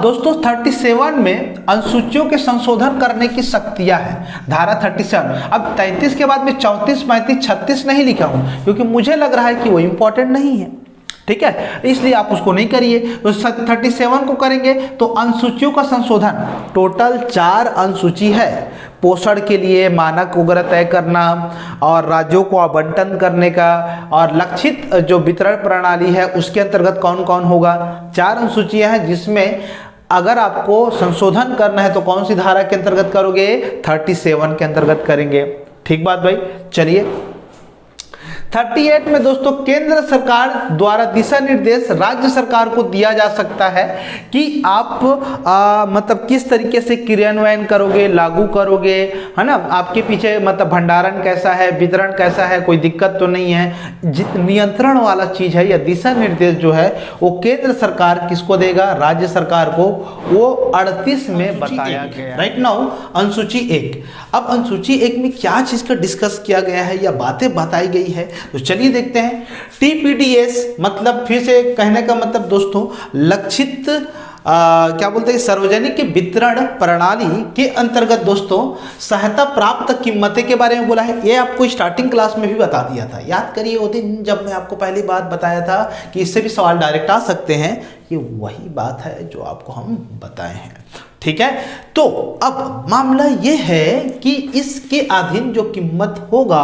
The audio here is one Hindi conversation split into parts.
दोस्तों 37 में अनुसूचियों के संशोधन करने की शक्तियां हैं, धारा 37। अब 33 के बाद में 34, 35, 36 नहीं लिखा हूं क्योंकि मुझे लग रहा है कि वो इंपॉर्टेंट नहीं है, ठीक है, इसलिए आप उसको नहीं करिए। तो 37 को करेंगे तो अनुसूचियों का संशोधन, टोटल 4 अनुसूची है। पोषण के लिए मानक वगैरह तय करना और राज्यों को आवंटन करने का, और लक्षित जो वितरण प्रणाली है उसके अंतर्गत कौन कौन होगा, 4 अनुसूचियां हैं जिसमें अगर आपको संशोधन करना है तो कौन सी धारा के अंतर्गत करोगे, 37 के अंतर्गत करेंगे। ठीक बात भाई। चलिए 38 में दोस्तों केंद्र सरकार द्वारा दिशा निर्देश राज्य सरकार को दिया जा सकता है कि आप मतलब किस तरीके से क्रियान्वयन करोगे, लागू करोगे, है ना, आपके पीछे मतलब भंडारण कैसा है, वितरण कैसा है, कोई दिक्कत तो नहीं है। नियंत्रण वाला चीज है या दिशा निर्देश जो है वो केंद्र सरकार किसको देगा, राज्य सरकार को, वो 38 में बताया गया। राइट नाउ अनुसूची 1। अब अनुसूची 1 में क्या चीज का डिस्कस किया गया है या बातें बताई गई है, तो चलिए देखते हैं। टीपीडीएस मतलब फिर से कहने का मतलब दोस्तों लक्षित क्या बोलते हैं, सार्वजनिक वितरण प्रणाली के अंतर्गत दोस्तों सहायता प्राप्त कीमतें के बारे में बोला है। ये आपको स्टार्टिंग क्लास में भी बता दिया था, याद करिए वो दिन जब मैं आपको पहली बात बताया था कि इससे भी सवाल डायरेक्ट आ सकते हैं, ये वही बात है जो आपको हम बताए हैं। ठीक है, तो अब मामला ये है कि इसके अधीन जो कीमत होगा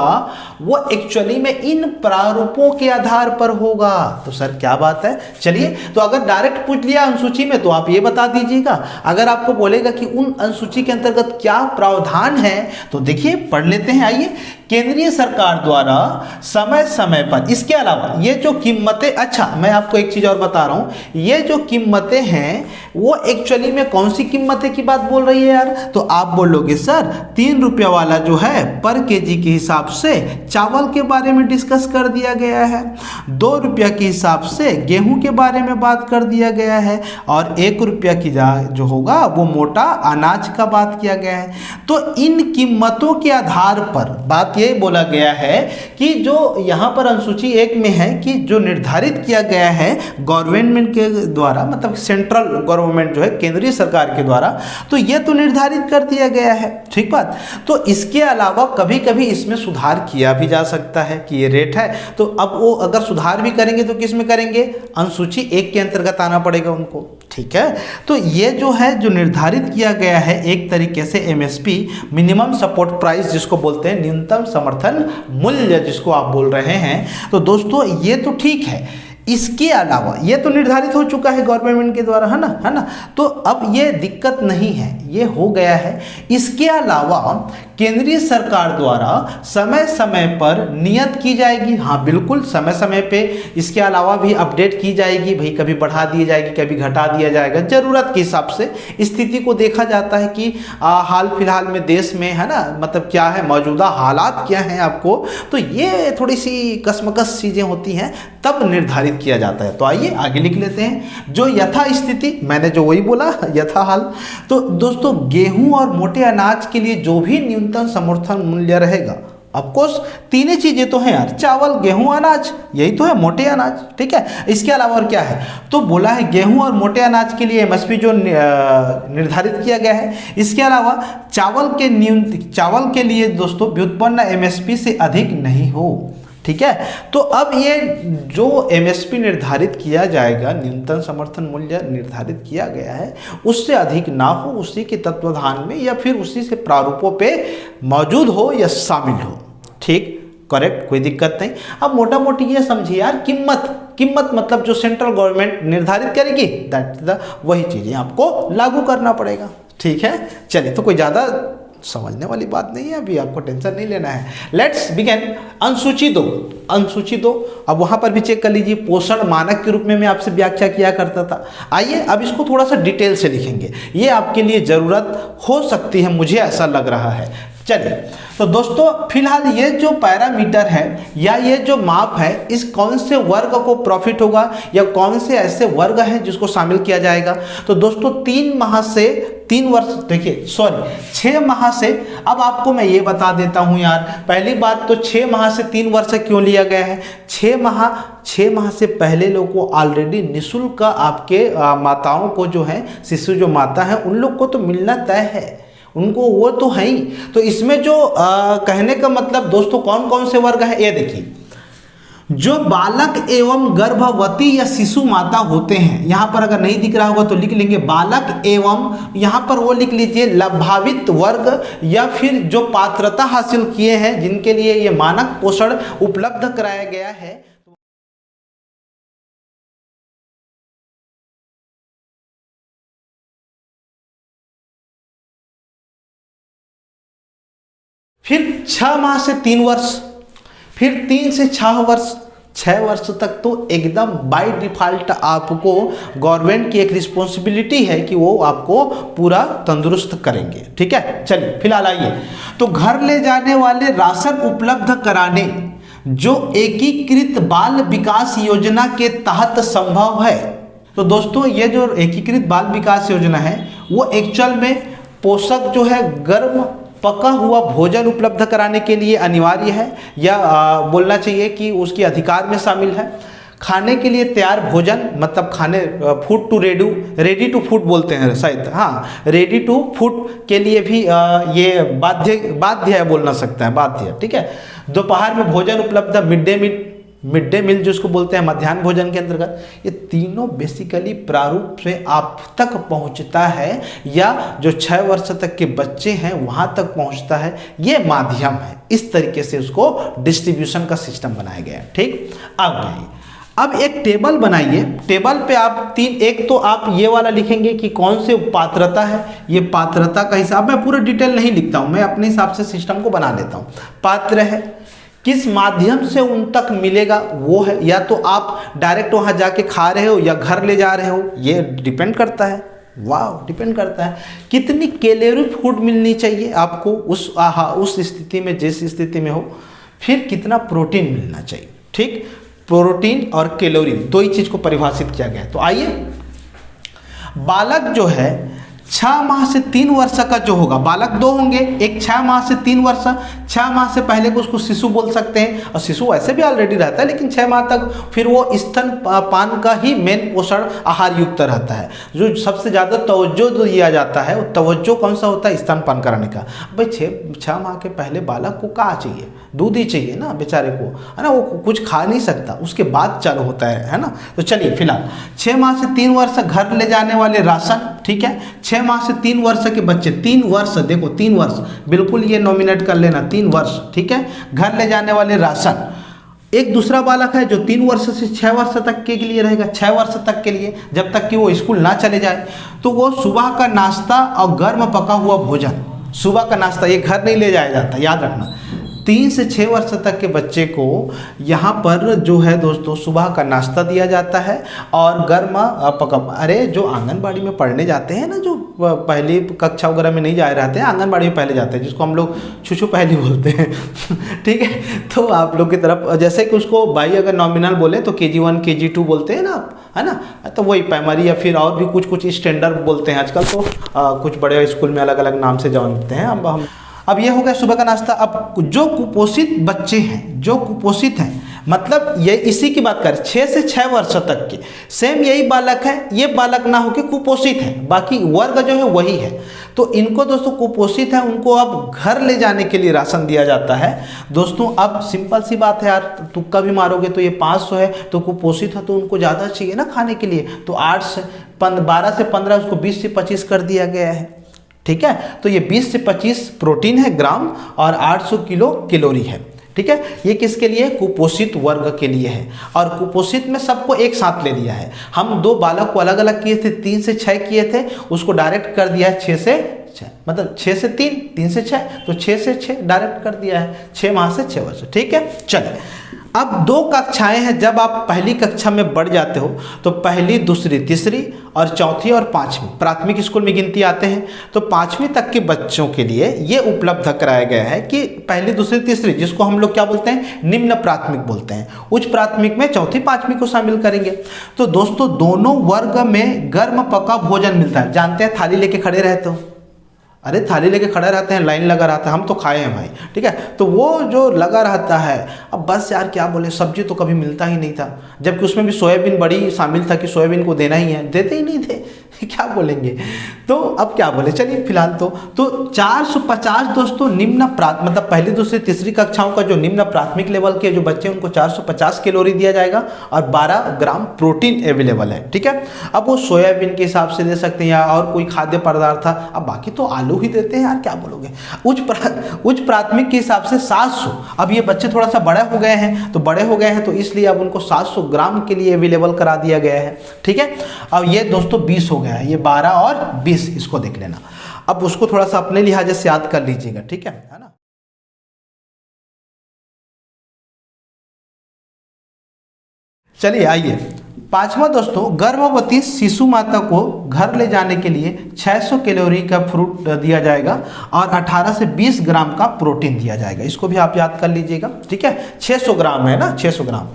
वो एक्चुअली में इन प्रारूपों के आधार पर होगा। तो सर क्या बात है, चलिए तो अगर डायरेक्ट पूछ लिया अनुसूची में तो आप ये बता दीजिएगा। अगर आपको बोलेगा कि उन अनुसूची के अंतर्गत क्या प्रावधान है तो देखिए पढ़ लेते हैं। आइए, केंद्रीय सरकार द्वारा समय समय पर, इसके अलावा ये जो कीमतें, अच्छा मैं आपको एक चीज और बता रहा हूं, ये जो कीमतें हैं वो एक्चुअली में कौन सी कीमतें की बात बोल रही है यार, तो आप बोलोगे सर 3 रुपया वाला जो है पर केजी के हिसाब से चावल के बारे में डिस्कस कर दिया गया है, 2 रुपया के हिसाब से गेहूं के बारे में बात कर दिया गया है, और 1 रुपया की जो होगा वो मोटा अनाज का बात किया गया है। तो इन कीमतों के आधार पर बात ये बोला गया है कि जो यहाँ पर अनुसूची 1 में है कि जो निर्धारित किया गया है गवर्नमेंट के द्वारा, मतलब सेंट्रल गवर्नमेंट जो है केंद्रीय सरकार के द्वारा, तो ये तो निर्धारित कर दिया गया है। ठीक बात। तो इसके अलावा कभी कभी इसमें सुधार किया भी जा सकता है कि ये रेट है, तो अब वो अगर सुधार भी करेंगे तो किस में करेंगे, अनुसूची 1 के अंतर्गत आना पड़ेगा उनको। ठीक है, तो ये जो है जो निर्धारित किया गया है एक तरीके से एमएसपी, मिनिमम सपोर्ट प्राइस जिसको बोलते हैं, न्यूनतम समर्थन मूल्य जिसको आप बोल रहे हैं, तो दोस्तों ये तो ठीक है। इसके अलावा ये तो निर्धारित हो चुका है गवर्नमेंट के द्वारा, है ना, तो अब ये दिक्कत नहीं है, ये हो गया है। इसके अलावा केंद्रीय सरकार द्वारा समय समय पर नियत की जाएगी, हाँ बिल्कुल समय समय पे इसके अलावा भी अपडेट की जाएगी, भाई कभी बढ़ा दी जाएगी, कभी घटा दिया जाएगा, जरूरत के हिसाब से स्थिति को देखा जाता है कि हाल फिलहाल में देश में, है ना, मतलब क्या है, मौजूदा हालात क्या हैं आपको, तो ये थोड़ी सी कसमकस चीज़ें होती हैं तब निर्धारित किया जाता है। तो आइए आगे लिख लेते हैं, जो यथा स्थिति, मैंने जो वही बोला यथा हाल। तो दोस्तों गेहूं और मोटे अनाज के लिए जो भी न्यूनतम समर्थन मूल्य रहेगा, ऑफकोर्स तीनों चीजें तो हैं यार, चावल गेहूं अनाज, यही तो है मोटे अनाज। ठीक है, इसके अलावा और क्या है, तो बोला है गेहूं और मोटे अनाज के लिए एमएसपी जो निर्धारित किया गया है। इसके अलावा चावल के लिए दोस्तों व्युत्पन्न एमएसपी से अधिक नहीं हो। ठीक है, तो अब ये जो एमएसपी निर्धारित किया जाएगा, न्यूनतम समर्थन मूल्य निर्धारित किया गया है, उससे अधिक ना हो, उसी के तत्वाधान में या फिर उसी से प्रारूपों पे मौजूद हो या शामिल हो। ठीक, करेक्ट, कोई दिक्कत नहीं। अब मोटा मोटी ये समझिए यार, कीमत मतलब जो सेंट्रल गवर्नमेंट निर्धारित करेगी, दैट वही चीजें आपको लागू करना पड़ेगा। ठीक है, चलिए तो कोई ज़्यादा समझने वाली बात नहीं है, अभी आपको टेंशन नहीं लेना है। Let's begin. अनुसूची 2, अब वहां पर भी चेक कर लीजिए, पोषण मानक के रूप में मैं आपसे व्याख्या किया करता था। आइए अब इसको थोड़ा सा डिटेल से लिखेंगे, ये आपके लिए जरूरत हो सकती है, मुझे ऐसा लग रहा है। चलिए तो दोस्तों फिलहाल ये जो पैरामीटर है या ये जो माप है, इस कौन से वर्ग को प्रॉफिट होगा या कौन से ऐसे वर्ग हैं जिसको शामिल किया जाएगा। तो दोस्तों 3 माह से 3 वर्ष, देखिए सॉरी 6 माह से, अब आपको मैं ये बता देता हूँ यार, पहली बात तो 6 माह से 3 वर्ष क्यों लिया गया है। 6 माह से पहले लोग को ऑलरेडी निःशुल्क आपके माताओं को जो है, शिशु जो माता है उन लोग को तो मिलना तय है, उनको वो तो है ही। तो इसमें जो कहने का मतलब दोस्तों कौन कौन से वर्ग है, ये देखिए, जो बालक एवं गर्भवती या शिशु माता होते हैं, यहाँ पर अगर नहीं दिख रहा होगा तो लिख लेंगे बालक एवं, यहाँ पर वो लिख लीजिए लाभान्वित वर्ग, या फिर जो पात्रता हासिल किए हैं जिनके लिए ये मानक पोषण उपलब्ध कराया गया है। फिर 6 माह से 3 वर्ष, फिर 3 से 6 वर्ष, 6 वर्ष तक तो एकदम बाय डिफॉल्ट आपको गवर्नमेंट की एक रिस्पॉन्सिबिलिटी है कि वो आपको पूरा तंदुरुस्त करेंगे। ठीक है, चलिए फिलहाल आइए, तो घर ले जाने वाले राशन उपलब्ध कराने जो एकीकृत बाल विकास योजना के तहत संभव है। तो दोस्तों ये जो एकीकृत बाल विकास योजना है वो एक्चुअल में पोषक जो है गर्म पका हुआ भोजन उपलब्ध कराने के लिए अनिवार्य है, या बोलना चाहिए कि उसके अधिकार में शामिल है। खाने के लिए तैयार भोजन, मतलब खाने food to ready to food बोलते हैं शायद, हाँ रेडी टू फूड के लिए भी ये बाध्य है, बोलना सकता है बाध्य। ठीक है, दोपहर में भोजन उपलब्ध, मिड डे मील जिसको बोलते हैं मध्याह्न भोजन के अंतर्गत, ये तीनों बेसिकली प्रारूप से आप तक पहुंचता है, या जो 6 वर्ष तक के बच्चे हैं वहां तक पहुंचता है, ये माध्यम है। इस तरीके से उसको डिस्ट्रीब्यूशन का सिस्टम बनाया गया है। ठीक, अब एक टेबल बनाइए, टेबल पे आप एक तो आप ये वाला लिखेंगे कि कौन से पात्रता है, ये पात्रता का हिसाब, मैं पूरा डिटेल नहीं लिखता हूँ, मैं अपने हिसाब से सिस्टम को बना लेता हूँ। पात्र है, किस माध्यम से उन तक मिलेगा वो है, या तो आप डायरेक्ट वहाँ जाके खा रहे हो या घर ले जा रहे हो, ये डिपेंड करता है। वाह, डिपेंड करता है कितनी कैलोरी फूड मिलनी चाहिए आपको उस स्थिति में, जिस स्थिति में हो, फिर कितना प्रोटीन मिलना चाहिए। ठीक, प्रोटीन और कैलोरी दो ही चीज को परिभाषित किया गया है। तो आइए, बालक जो है 6 माह से 3 वर्ष का जो होगा, बालक 2 होंगे, एक 6 माह से 3 वर्ष, 6 माह से पहले को उसको शिशु बोल सकते हैं, और शिशु ऐसे भी ऑलरेडी रहता है, लेकिन 6 माह तक फिर वो स्तन पान का ही मेन पोषण आहार युक्त रहता है। जो सबसे ज़्यादा तवज्जो दिया जाता है, वो तवज्जो कौन सा होता है, स्तन पान कराने का। भाई 6 माह के पहले बालक को क्या चाहिए, दूध ही चाहिए ना बेचारे को, है ना, वो कुछ खा नहीं सकता, उसके बाद चालू होता है ना। तो चलिए फिलहाल 6 माह से 3 वर्ष घर ले जाने वाले राशन, ठीक है, 6 माह से 3 वर्ष के बच्चे, 3 वर्ष, देखो 3 वर्ष, बिल्कुल ये नॉमिनेट कर लेना, 3 वर्ष, ठीक है, घर ले जाने वाले राशन। एक दूसरा बालक है जो 3 वर्ष से 6 वर्ष तक के लिए रहेगा, 6 वर्ष तक के लिए, जब तक कि वो स्कूल ना चले जाए, तो वो सुबह का नाश्ता और गर्म पका हुआ भोजन, सुबह का नाश्ता, ये घर नहीं ले जाया जाता, याद रखना। 3 से 6 वर्ष तक के बच्चे को यहाँ पर जो है दोस्तों सुबह का नाश्ता दिया जाता है और गर्म पका, अरे जो आंगनबाड़ी में पढ़ने जाते हैं ना, जो पहली कक्षा वगैरह में नहीं जा रहे हैं, आंगनबाड़ी में पहले जाते हैं, जिसको हम लोग छुछू पहली बोलते हैं ठीक है, तो आप लोग की तरफ जैसे कि उसको भाई अगर नॉमिनल बोले तो KG1 KG2 बोलते हैं ना, है ना, तो वही प्राइमरी या फिर और भी कुछ स्टैंडर्ड बोलते हैं आजकल, तो कुछ बड़े स्कूल में अलग अलग नाम से जानते हैं। अब ये हो गया सुबह का नाश्ता। अब जो कुपोषित बच्चे हैं, जो कुपोषित हैं, मतलब ये इसी की बात करें, 6 से 6 वर्ष तक के सेम यही बालक है, ये बालक ना होकर कुपोषित है, बाकी वर्ग जो है वही है। तो इनको दोस्तों कुपोषित है, उनको अब घर ले जाने के लिए राशन दिया जाता है। दोस्तों अब सिंपल सी बात है यार, तुक्का भी मारोगे तो ये 500 है, तो कुपोषित है तो उनको ज़्यादा चाहिए ना खाने के लिए, तो 12 से 15 उसको 20 से 25 कर दिया गया है। ठीक है, तो ये 20 से 25 प्रोटीन है ग्राम और 800 किलो कैलोरी है। ठीक है, ये किसके लिए, कुपोषित वर्ग के लिए है। और कुपोषित में सबको एक साथ ले लिया है, हम 2 बालक को अलग अलग किए थे, 3 से 6 किए थे, उसको डायरेक्ट कर दिया है 6 से 6, मतलब 6 से 3, 3 से 6, तो 6 से 6 डायरेक्ट कर दिया है, 6 माह से 6 वर्ष। ठीक है, चलिए अब 2 कक्षाएं हैं, जब आप पहली कक्षा में बढ़ जाते हो तो पहली, दूसरी, तीसरी और चौथी और पाँचवीं प्राथमिक स्कूल में गिनती आते हैं। तो 5वीं तक के बच्चों के लिए ये उपलब्ध कराया गया है कि पहली, दूसरी, तीसरी, जिसको हम लोग क्या बोलते हैं, निम्न प्राथमिक बोलते हैं, उच्च प्राथमिक में चौथी, पाँचवीं को शामिल करेंगे। तो दोस्तों दोनों वर्ग में गर्म पका भोजन मिलता है। जानते हैं थाली लेके खड़े रहते हो, अरे थाली लेके खड़ा रहते हैं, लाइन लगा रहता है, हम तो खाए हैं भाई, ठीक है। तो वो जो लगा रहता है, अब बस यार क्या बोले, सब्जी तो कभी मिलता ही नहीं था, जबकि उसमें भी सोयाबीन बड़ी शामिल था कि सोयाबीन को देना ही है, देते ही नहीं थे क्या बोलेंगे। तो अब क्या बोले, चलिए फिलहाल तो 450 दोस्तों निम्न मतलब पहली, दूसरी, तीसरी कक्षाओं का जो निम्न प्राथमिक लेवल के जो बच्चे उनको 450 कैलोरी दिया जाएगा और 12 ग्राम प्रोटीन अवेलेबल है, ठीक है। अब वो सोयाबीन के हिसाब से दे सकते हैं या और कोई खाद्य पदार्थ था, अब बाकी तो आलू ही देते हैं यार, क्या बोलोगे। उच्च प्राथमिक के हिसाब से 700, अब ये बच्चे थोड़ा सा बड़े हो गए हैं तो इसलिए अब उनको 700 ग्राम के लिए अवेलेबल करा दिया गया है, ठीक है। अब ये दोस्तों 20 हो गया है, ये 12 और 20 इसको देख लेना। अब उसको थोड़ा सा अपने लिहाज से याद कर लीजिएगा, ठीक है ना। चलिए आइए 5वां दोस्तों, गर्भवती शिशु माता को घर ले जाने के लिए 600 कैलोरी का फ्रूट दिया जाएगा और 18 से 20 ग्राम का प्रोटीन दिया जाएगा। इसको भी आप याद कर लीजिएगा, ठीक है। 600 ग्राम है ना, 600 ग्राम।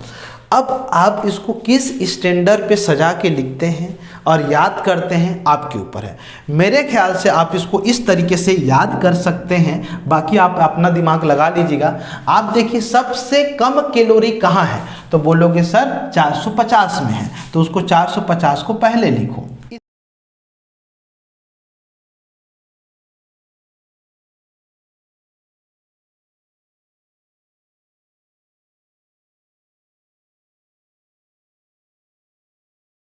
अब आप इसको किस स्टैंडर्ड पे सजा के लिखते हैं और याद करते हैं, आपके ऊपर है। मेरे ख्याल से आप इसको इस तरीके से याद कर सकते हैं, बाकी आप अपना दिमाग लगा लीजिएगा। आप देखिए सबसे कम कैलोरी कहाँ है, तो बोलोगे सर 450 में है, तो उसको 450 को पहले लिखो,